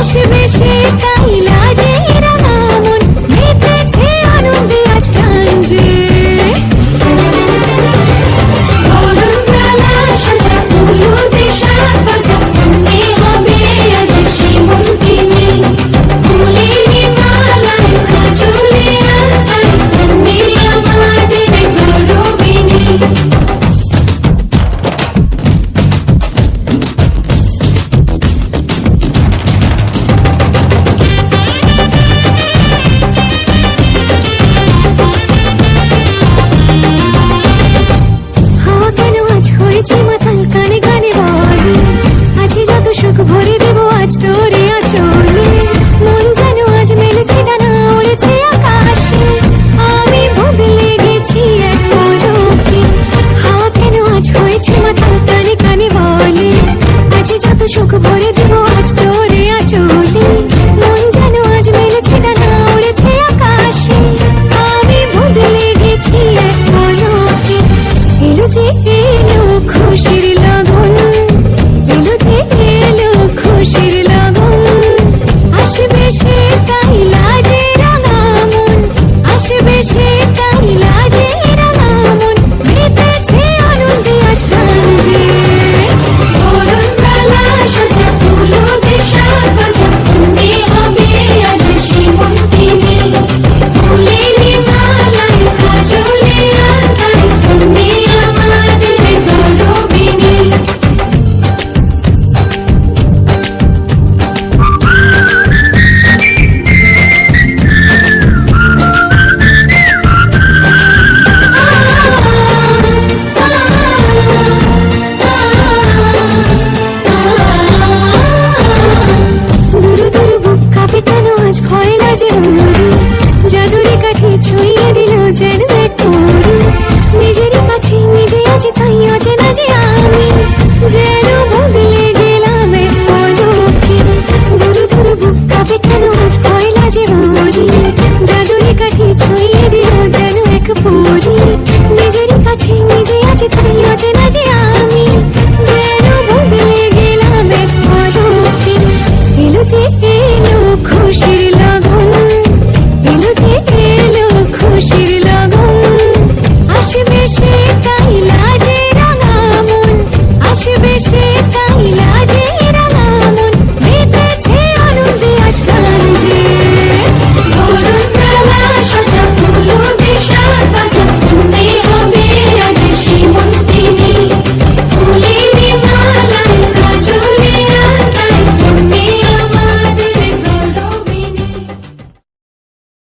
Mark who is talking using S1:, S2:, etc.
S1: আসবে সে তাই লাজে রাঙা মন মেতেছে আনন্দে আজ প্রাণ যে বরণডালা সাজা হলুদে সাত বাজা মনে হবে আজ শ্রীমন্তিনী ফুলেরি মালায় কাজলে আলতায় মনে আমাদের গৌরবিনী হাওয়া কেন আজ হয়েছে মাতাল কানে কানে বলে আছে যত সুখ ভরে দেব আজ তোরে আঁচলে মন যেন আজ মেলেছে ডানা উড়েছে আকাশে আমি বদলে গেছি এক পলকে হাওয়া কেন আজ হয়েছে মাতাল কানে কানে বলে আছে যত সুখ ভরে দেব আজ তোরে আঁচলে মন যেন আজ মেলেছে ডানা উড়েছে আকাশে আমি বদলে গেছি এক পলকে এলো যে এলো খুশির লগন এলো যে এলো খুশির লগন আসবে সে তাই লাজে রাঙা মন আসবে সে তাই লাজে রাঙা মন মেতেছে আনন্দে আজ প্রাণ যে বরণডালা সাজা হলুদে সাত বাজা মনে হবে আজ শ্রীমন্তিনী ফুলেরি মালায় কাজলে আলতায় মনে আমাদের গৌরবিনী দুরু দুরু বুক কাঁপে কেন আজ ভয় না যে মরি জাদুরে কাঠি ছুঁয়ে দিল যেন এক পরি নিজেরই কাছে নিজে আছি তাই অচেনা যে আমি যেন বদলে গেলাম এক পলকে দুরু দুরু বুক কাঁপে কেন আজ ভয় না যে মরি জাদুরে কাঠি ছুঁয়ে দিল যেন এক পরি নিজেরই কাছে নিজে আছি তাই অচেনা যে আমি যেন বদলে গেলাম এক পলকে এলো যে এলো খুশির